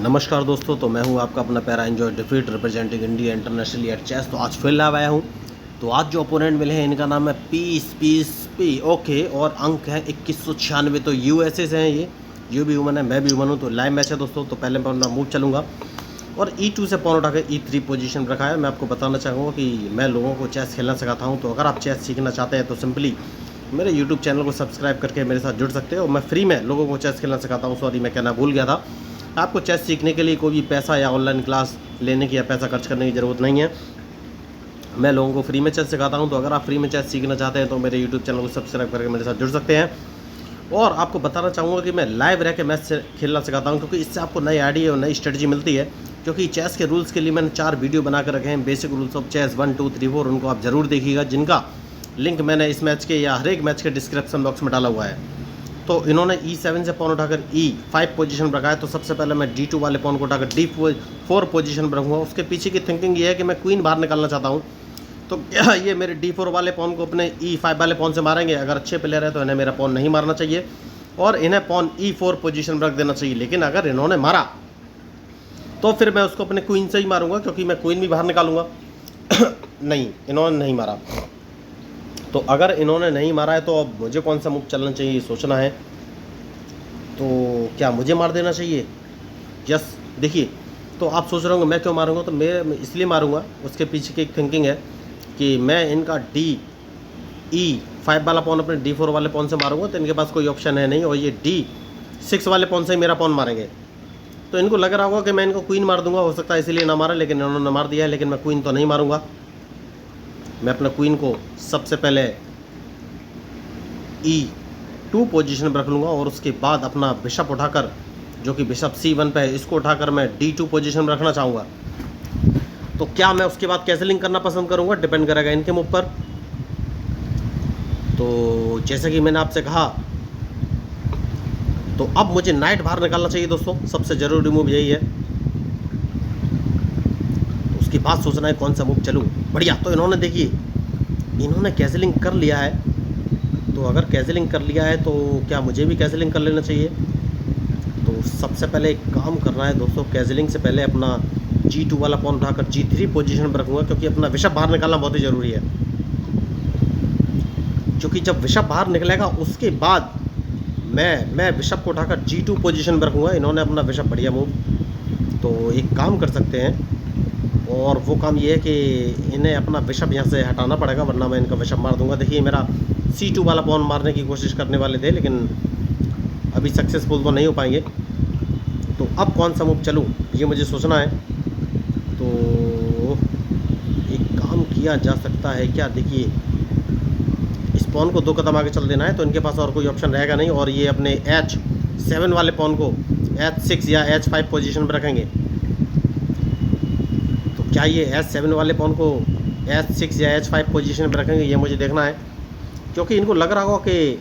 नमस्कार दोस्तों, तो मैं हूं आपका अपना प्यारा enjoy defeat representing India internationally at chess. तो आज फिर लाइव आया हूं। तो आज जो ओपोनेंट मिले हैं इनका नाम है पी ओके, और अंक है 2196। तो यूएसए से हैं ये भी ह्यूमन है, मैं भी ह्यूमन हूं। तो लाइव मैच है दोस्तों। तो पहले मैं अपना मूव चलूँगा और E2 से पॉन उठाकर E3 पोजीशन रखा है। मैं आपको बताना चाहूँगा कि मैं लोगों को चेस खेलना सिखाता हूँ। तो अगर आप चेस सीखना चाहते हैं तो सिंपली मेरे यूट्यूब चैनल को सब्सक्राइब करके मेरे साथ जुड़ सकते हो। मैं फ्री में लोगों को चेस खेलना सिखाता हूँ। सॉरी, मैं कहना भूल गया था। आपको चेस सीखने के लिए कोई भी पैसा या ऑनलाइन क्लास लेने की या पैसा खर्च करने की ज़रूरत नहीं है। मैं लोगों को फ्री में चेस सिखाता हूं। तो अगर आप फ्री में चेस सीखना चाहते हैं तो मेरे यूट्यूब चैनल को सब्सक्राइब करके मेरे साथ जुड़ सकते हैं। और आपको बताना चाहूँगा कि मैं लाइव रह के मैच खेलना सिखाता हूँ, क्योंकि इससे आपको नई आइडिया और नई स्ट्रेटजी मिलती है। क्योंकि चेस के रूल्स के लिए मैंने 4 वीडियो बना कर रखे हैं, बेसिक रूल्स ऑफ चेस 1, 2, 3, 4। उनको आप ज़रूर देखिएगा, जिनका लिंक मैंने इस मैच के या हर एक मैच के डिस्क्रिप्शन बॉक्स में डाला हुआ है। तो इन्होंने E7 से पॉन उठाकर E5 पोजीशन पर रखा है। तो सबसे पहले मैं D2 वाले पॉन को उठाकर D4 पोजीशन पर रखूँगा। उसके पीछे की थिंकिंग ये है कि मैं क्वीन बाहर निकालना चाहता हूँ। तो क्या ये मेरे D4 वाले पॉन को अपने E5 वाले पॉन से मारेंगे? अगर अच्छे प्लेयर है तो इन्हें मेरा पॉन नहीं मारना चाहिए और इन्हें पॉन E4 पोजीशन पर रख देना चाहिए। लेकिन अगर इन्होंने मारा तो फिर मैं उसको अपने क्वीन से ही मारूंगा, क्योंकि मैं क्वीन भी बाहर निकालूंगा। नहीं, इन्होंने नहीं मारा। तो अगर इन्होंने नहीं मारा है तो अब मुझे कौन सा मूव चलना चाहिए सोचना है। तो क्या मुझे मार देना चाहिए? यस। देखिए, तो आप सोच रहे होंगे मैं क्यों मारूंगा। तो मैं इसलिए मारूंगा, उसके पीछे की एक थिंकिंग है कि मैं इनका E5 वाला पॉन अपने D4 वाले पॉन से मारूंगा। तो इनके पास कोई ऑप्शन है नहीं, और ये D6 वाले पॉन से ही मेरा पॉन मारेंगे। तो इनको लग रहा होगा कि मैं इनको क्वीन मार दूंगा, हो सकता है इसीलिए ना मारा, लेकिन इन्होंने मार दिया है। लेकिन मैं क्वीन तो नहीं मारूंगा। मैं अपना क्वीन को सबसे पहले E2 पोजीशन पर रख लूँगा और उसके बाद अपना बिशप उठाकर, जो कि बिशप C1 पे है, इसको उठाकर मैं D2 पोजीशन में रखना चाहूँगा। तो क्या मैं उसके बाद कैसलिंग करना पसंद करूँगा, डिपेंड करेगा इनके मूव पर। तो जैसे कि मैंने आपसे कहा, तो अब मुझे नाइट बाहर निकालना चाहिए दोस्तों। सबसे ज़रूरी मूव यही है। तो उसके बाद सोचना है कौन सा मूव चलूँ। बढ़िया। तो इन्होंने देखिए, इन्होंने कैसलिंग कर लिया है। तो अगर कैसलिंग कर लिया है तो क्या मुझे भी कैसलिंग कर लेना चाहिए? तो सबसे पहले एक काम करना है दोस्तों, कैसलिंग से पहले अपना G2 वाला पॉन उठाकर G3 पोजीशन पर रखूँगा, क्योंकि अपना बिशप बाहर निकालना बहुत ही ज़रूरी है। क्योंकि जब बिशप बाहर निकलेगा उसके बाद मैं बिशप को उठाकर G2 पोजीशन पर रखूँगा। इन्होंने अपना बिशप, बढ़िया मूव। तो एक काम कर सकते हैं, और वो काम ये है कि इन्हें अपना बिशप यहाँ से हटाना पड़ेगा, वरना मैं इनका बिशप मार दूंगा। देखिए, मेरा C2 वाला पॉन मारने की कोशिश करने वाले थे, लेकिन अभी सक्सेसफुल तो नहीं हो पाएंगे। तो अब कौन सा मूव चलूँ, ये मुझे सोचना है। तो एक काम किया जा सकता है क्या, देखिए, इस पॉन को 2 कदम आगे चल देना है। तो इनके पास और कोई ऑप्शन रहेगा नहीं, और ये अपने H7 वाले पॉन को H6 या H5 पोजीशन पर रखेंगे। तो क्या ये H7 वाले पॉन को H6 या H5 पोजीशन पर रखेंगे, ये मुझे देखना है। क्योंकि इनको लग रहा होगा कि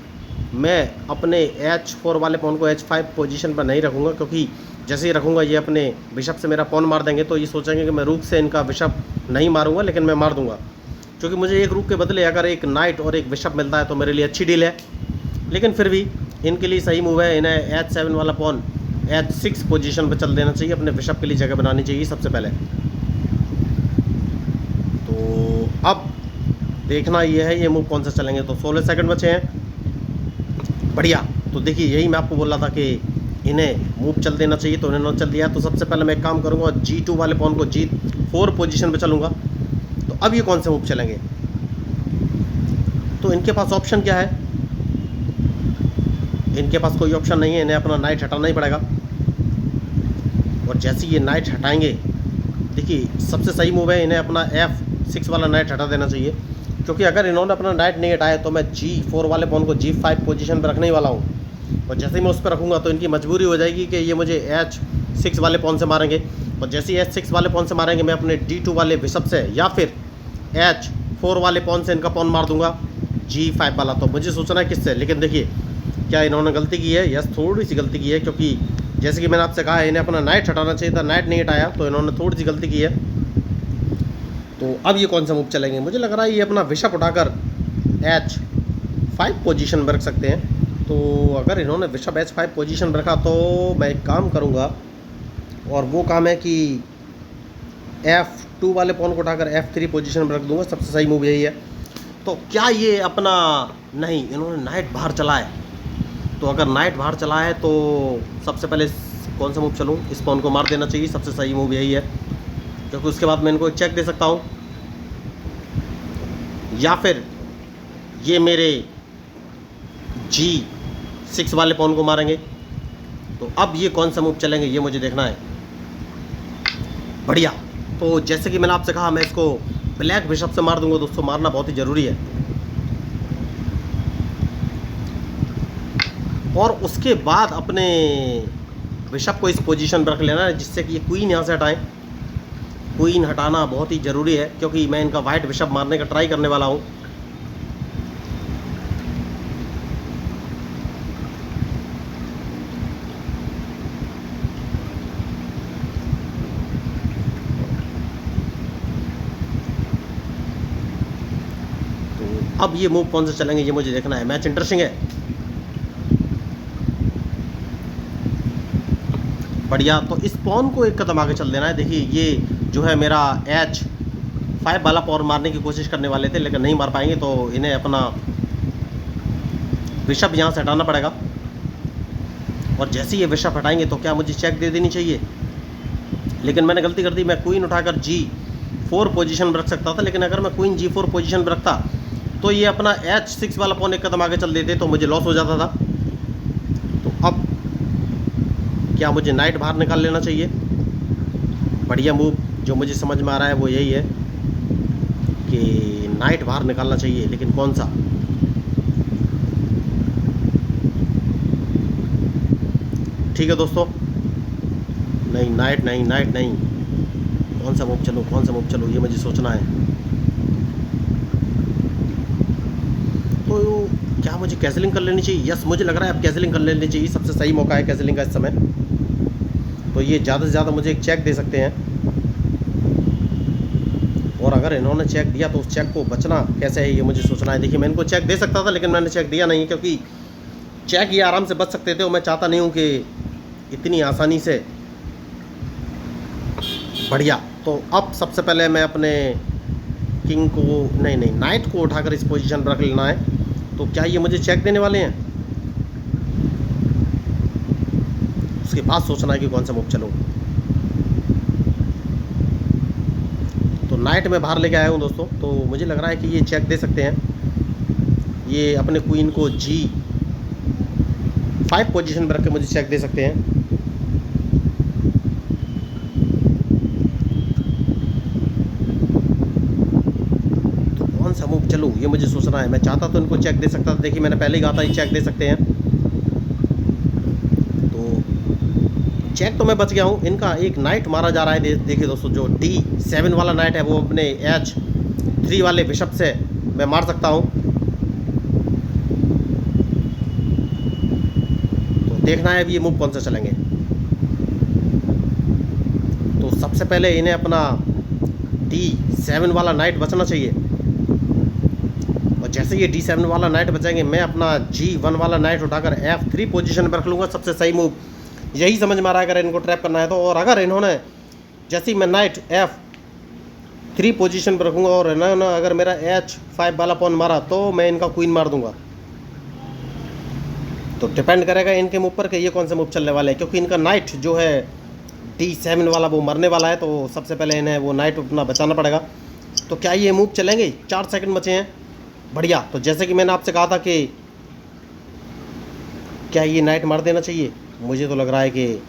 मैं अपने H4 वाले पॉन को H5 पोजीशन पर नहीं रखूँगा, क्योंकि जैसे ही रखूँगा ये अपने बिशप से मेरा पॉन मार देंगे। तो ये सोचेंगे कि मैं रूक से इनका बिशप नहीं मारूंगा, लेकिन मैं मार दूंगा। क्योंकि मुझे एक रूक के बदले अगर एक नाइट और एक बिशप मिलता है तो मेरे लिए अच्छी डील है। लेकिन फिर भी इनके लिए सही मूव है, इन्हें H7 वाला पॉन H6 पोजीशन पर चल देना चाहिए। अपने बिशप के लिए जगह बनानी चाहिए सबसे पहले। तो अब देखना ये है ये मूव कौन सा चलेंगे। तो 16 सेकंड बचे हैं। बढ़िया। तो देखिए, यही मैं आपको बोल रहा था कि इन्हें मूव चल देना चाहिए, तो इन्होंने चल दिया। तो सबसे पहले मैं एक काम करूँगा, G2 वाले पॉन को G4 पोजीशन पे चलूँगा। तो अब ये कौन से मूव चलेंगे? तो इनके पास ऑप्शन क्या है? इनके पास कोई ऑप्शन नहीं है, इन्हें अपना नाइट हटाना ही पड़ेगा। और जैसे ये नाइट हटाएंगे, देखिए, सबसे सही मूव है, इन्हें अपना F6 वाला नाइट हटा देना चाहिए। क्योंकि अगर इन्होंने अपना नाइट नहीं हटाया तो मैं G4 वाले पॉन को G5 पोजीशन पर रखने ही वाला हूँ। और जैसे ही मैं उस पर रखूँगा तो इनकी मजबूरी हो जाएगी कि ये मुझे H6 वाले पॉन से मारेंगे। और जैसे ही H6 वाले पॉन से मारेंगे, मैं अपने D2 वाले बिशप से या फिर H4 वाले पॉन से इनका पॉन मार दूंगा G5 वाला। तो मुझे सोचना है किससे। लेकिन देखिए, क्या इन्होंने गलती की है? यस, थोड़ी सी गलती की है। क्योंकि जैसे कि मैंने आपसे कहा, इन्हें अपना नाइट हटाना चाहिए था, नाइट नहीं हटाया, तो इन्होंने थोड़ी सी गलती की है। तो अब ये कौन सा मूव चलेंगे? मुझे लग रहा है ये अपना बिशप उठाकर H5 पोजीशन में रख सकते हैं। तो अगर इन्होंने बिशप H5 पोजीशन रखा तो मैं एक काम करूँगा, और वो काम है कि F2 वाले पॉन को उठाकर F3 पोजीशन में रख दूंगा। सबसे सही मूव यही है। तो क्या ये अपना, नहीं, इन्होंने नाइट बाहर चला है। तो अगर नाइट बाहर चला है तो सबसे पहले कौन सा मूव चलूँ, इस पॉन को मार देना चाहिए। सबसे सही मूव यही है, क्योंकि उसके बाद मैं इनको चेक दे सकता हूँ, या फिर ये मेरे G6 वाले पॉन को मारेंगे। तो अब ये कौन सा मूव चलेंगे ये मुझे देखना है। बढ़िया। तो जैसे कि मैंने आपसे कहा, मैं इसको ब्लैक बिशप से मार दूंगा दोस्तों। मारना बहुत ही ज़रूरी है। और उसके बाद अपने बिशप को इस पोजीशन पर रख लेना है, जिससे कि ये क्वीन यहाँ से हटाएं। क्वीन हटाना बहुत ही ज़रूरी है, क्योंकि मैं इनका वाइट बिशप मारने का ट्राई करने वाला हूँ। तो अब ये मूव कौन से चलेंगे ये मुझे देखना है। मैच इंटरेस्टिंग है। बढ़िया। तो इस पॉन को एक कदम आगे चल देना है। देखिए ये जो है मेरा H5 वाला पॉन मारने की कोशिश करने वाले थे, लेकिन नहीं मार पाएंगे। तो इन्हें अपना बिशप यहाँ से हटाना पड़ेगा। और जैसे ही ये बिशप हटाएंगे तो क्या मुझे चेक दे देनी चाहिए, लेकिन मैंने गलती कर दी। मैं क्वीन उठाकर G4 पोजीशन में रख सकता था, लेकिन अगर मैं क्वीन G4 पोजीशन में रखता तो ये अपना H6 वाला पॉन एक कदम आगे चल देते, तो मुझे लॉस हो जाता था। तो अब क्या मुझे नाइट बाहर निकाल लेना चाहिए। बढ़िया मूव जो मुझे समझ में आ रहा है वो यही है कि नाइट बाहर निकालना चाहिए, लेकिन कौन सा। ठीक है दोस्तों, नहीं नाइट नहीं, नाइट नहीं। कौन सा मूव चलूँ, कौन सा मूव चलूँ ये मुझे सोचना है। तो क्या मुझे कैसलिंग कर लेनी चाहिए। यस, मुझे लग रहा है अब कैसलिंग कर लेनी चाहिए। सबसे सही मौका है कैसलिंग का इस समय। तो ये ज़्यादा से ज़्यादा मुझे एक चेक दे सकते हैं, और अगर इन्होंने चेक दिया तो उस चेक को बचना कैसे है ये मुझे सोचना है। देखिए मैं इनको चेक दे सकता था, लेकिन मैंने चेक दिया नहीं, क्योंकि चेक ये आराम से बच सकते थे और मैं चाहता नहीं हूँ कि इतनी आसानी से। बढ़िया। तो अब सबसे पहले मैं अपने किंग को, नहीं, नाइट को उठाकर इस पोजीशन पर रख लेना है। तो क्या ये मुझे चेक देने वाले हैं, उसके बाद सोचना है कि कौन सा मूव चलूँ। तो नाइट में बाहर लेके आया हूँ दोस्तों। तो मुझे लग रहा है कि ये चेक दे सकते हैं। ये अपने क्वीन को G5 पोजीशन पर रख के मुझे चेक दे सकते हैं। तो कौन सा मूव चलूँ ये मुझे सोचना है। मैं चाहता तो इनको चेक दे सकता था। देखिए मैंने पहले ही कहा था ये चेक दे सकते हैं। तो चेक तो मैं बच गया हूँ। इनका एक नाइट मारा जा रहा है। देखिए दोस्तों, जो D7 वाला नाइट है वो अपने H3 वाले बिशप से मैं मार सकता हूँ। तो देखना है अब ये मूव कौन सा चलेंगे। तो सबसे पहले इन्हें अपना D7 वाला नाइट बचना चाहिए, और जैसे ये D7 वाला नाइट बचेंगे मैं अपना G1 वाला नाइट उठाकर F3 पोजीशन पर रख लूँगा। सबसे सही मूव यही समझ में आ रहा है, अगर इनको ट्रैप करना है तो। और अगर इन्होंने, जैसे ही मैं नाइट F3 पोजीशन पर रखूँगा और इन्होंने अगर मेरा H5 वाला पॉन मारा तो मैं इनका क्वीन मार दूंगा। तो डिपेंड करेगा इनके मूव पर कि ये कौन सा मूव चलने वाला है, क्योंकि इनका नाइट जो है D7 वाला वो मरने वाला है। तो सबसे पहले इन्हें वो नाइट अपना बचाना पड़ेगा। तो क्या ये मूव चलेंगे। 4 सेकंड बचे हैं। बढ़िया। तो जैसे कि मैंने आपसे कहा था कि क्या ये नाइट मार देना चाहिए, मुझे तो लग रहा है कि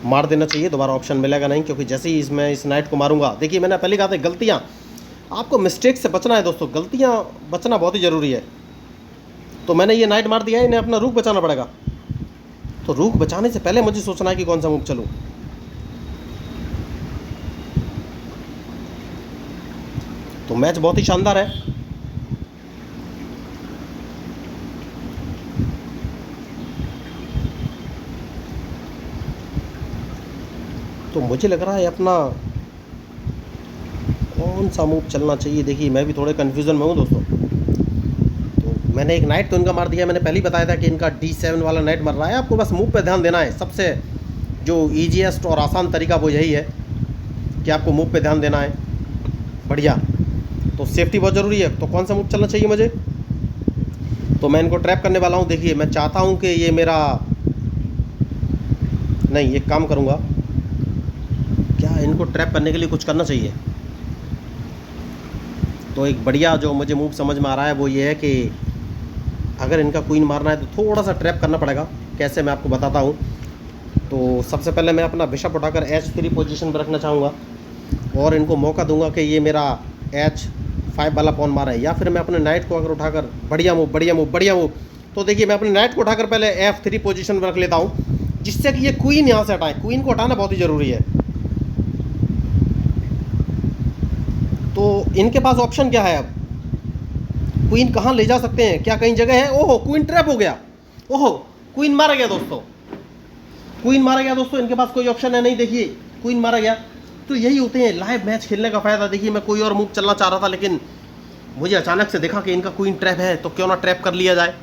मार देना चाहिए। दोबारा ऑप्शन मिलेगा नहीं, क्योंकि जैसे ही मैं इस नाइट को मारूंगा, देखिए मैंने पहले कहा था गलतियाँ, आपको मिस्टेक से बचना है दोस्तों। गलतियाँ बचना बहुत ही ज़रूरी है। तो मैंने ये नाइट मार दिया है, इन्हें अपना रूक बचाना पड़ेगा। तो रूक बचाने से पहले मुझे सोचना है कि कौन सा मूव चलूँ। तो मैच बहुत ही शानदार है। तो मुझे लग रहा है अपना कौन सा मूव चलना चाहिए। देखिए मैं भी थोड़े कन्फ्यूज़न में हूँ दोस्तों। तो मैंने एक नाइट तो इनका मार दिया। मैंने पहले ही बताया था कि इनका D7 वाला नाइट मर रहा है। आपको बस मूव पे ध्यान देना है। सबसे जो ईजीएस्ट और आसान तरीका वो यही है कि आपको मूव पे ध्यान देना है। बढ़िया। तो सेफ्टी बहुत ज़रूरी है। तो कौन सा मूव चलना चाहिए मुझे? तो मैं इनको ट्रैप करने वाला हूँ। देखिए मैं चाहता हूँ कि ये मेरा, नहीं एक काम करूँगा, क्या इनको ट्रैप करने के लिए कुछ करना चाहिए? तो एक बढ़िया जो मुझे मूव समझ में आ रहा है वो ये है कि अगर इनका क्वीन मारना है तो थोड़ा सा ट्रैप करना पड़ेगा। कैसे, मैं आपको बताता हूँ। तो सबसे पहले मैं अपना बिशप उठाकर H3 पोजीशन पर रखना चाहूँगा और इनको मौका दूंगा कि ये मेरा H5 वाला पॉन मारा है, या फिर मैं अपने नाइट को अगर उठाकर, बढ़िया मूव बढ़िया मूव बढ़िया मूव। तो देखिए मैं अपने नाइट को उठाकर पहले F3 पोजीशन पर रख लेता हूँ, जिससे कि ये क्वीन यहाँ से हटाए। क्वीन को हटाना बहुत ही ज़रूरी है। तो इनके पास ऑप्शन क्या है अब? क्वीन कहाँ ले जा सकते हैं? क्या कहीं जगह है? ओहो क्वीन ट्रैप हो गया। ओहो क्वीन मारा गया दोस्तों, क्वीन मारा गया दोस्तों। इनके पास कोई ऑप्शन है नहीं। देखिए क्वीन मारा गया। तो यही होते हैं लाइव मैच खेलने का फ़ायदा। देखिए मैं कोई और मूव चलना चाह रहा था, लेकिन मुझे अचानक से देखा कि इनका क्वीन ट्रैप है, तो क्यों ना ट्रैप कर लिया जाए।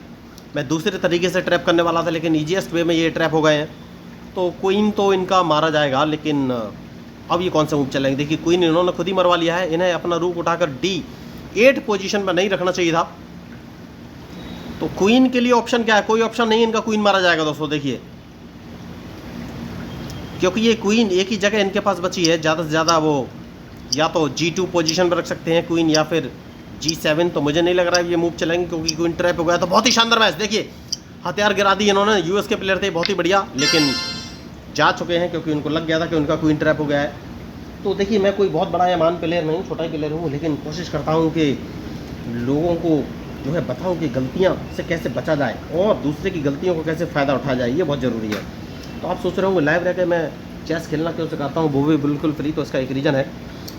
मैं दूसरे तरीके से ट्रैप करने वाला था, लेकिन ईजीएस्ट वे में ये ट्रैप हो गए हैं। तो क्वीन तो इनका मारा जाएगा, लेकिन अब ये कौन सा मूव चलेंगे? देखिए क्वीन इन्होंने खुद ही मरवा लिया है। इन्हें अपना रूप उठाकर D8 पोजीशन में नहीं रखना चाहिए था। तो क्वीन के लिए ऑप्शन क्या है? कोई ऑप्शन नहीं, इनका क्वीन मारा जाएगा दोस्तों। देखिए क्योंकि ये क्वीन एक ही जगह इनके पास बची है, ज़्यादा से ज़्यादा वो या तो G2 पोजीशन पर रख सकते हैं क्वीन, या फिर G7। तो मुझे नहीं लग रहा है ये मूव चलेंगे, क्योंकि क्वीन ट्रैप हो गया। तो बहुत ही शानदार मैच। देखिए हथियार गिरा दी इन्होंने। यूएस के प्लेयर थे, बहुत ही बढ़िया, लेकिन जा चुके हैं क्योंकि उनको लग गया था कि उनका क्वीन ट्रैप हो गया है। तो देखिए मैं कोई बहुत बड़ा या मान प्लेयर नहीं, छोटा ही प्लेयर हूँ, लेकिन कोशिश करता हूँ कि लोगों को जो है बताऊँ कि गलतियाँ से कैसे बचा जाए और दूसरे की गलतियों को कैसे फ़ायदा उठाया जाए। ये बहुत ज़रूरी है। तो आप सोच रहे हो लाइव रह के मैं चेस खेलना क्यों सिखाता हूँ, वो भी बिल्कुल फ्री। तो इसका एक रीज़न है,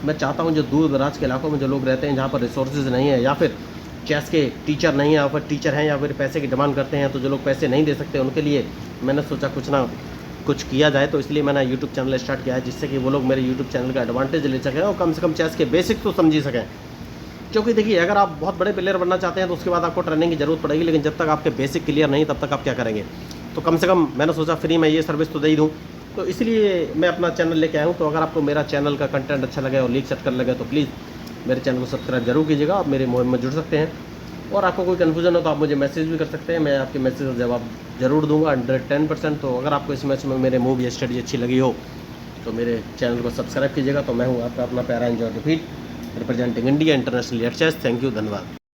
मैं चाहता हूँ जो दूर दराज के इलाकों में जो लोग रहते हैं, जहाँ पर रिसोर्सेज नहीं है, या फिर चेस के टीचर नहीं है, या फिर टीचर हैं या फिर पैसे की डिमांड करते हैं, तो जो लोग पैसे नहीं दे सकते उनके लिए मैंने सोचा कुछ ना कुछ किया जाए। तो इसलिए मैंने यूट्यूब चैनल स्टार्ट किया है, जिससे कि वो लोग मेरे यूट्यूब चैनल का एडवांटेज ले सकें और कम से कम चेस के बेसिक तो समझ सकें। क्योंकि देखिए अगर आप बहुत बड़े प्लेयर बनना चाहते हैं तो उसके बाद आपको ट्रेनिंग की ज़रूरत पड़ेगी, लेकिन जब तक आपके बेसिक क्लियर नहीं तब तक आप क्या करेंगे। तो कम से कम मैंने सोचा फ्री में ये सर्विस तो दे ही दूँ। तो इसलिए मैं अपना चैनल लेके आया हूँ। तो अगर आपको मेरा चैनल का कंटेंट अच्छा लगे और लीक सेट कर लगे तो प्लीज़ मेरे चैनल को सब्सक्राइब जरूर कीजिएगा। आप मेरे मुहिम में जुड़ सकते हैं, और आपको कोई कन्फ्यूजन हो तो आप मुझे मैसेज भी कर सकते हैं। मैं आपके मैसेज का जवाब जरूर दूंगा 110%। तो अगर आपको इस मैच में मेरे मूव या स्ट्रेटजी अच्छी लगी हो तो मेरे चैनल को सब्सक्राइब कीजिएगा। तो मैं हूँ आपका अपना प्यारा enjoy defeat, representing India international at chess. Thank you, धन्यवाद।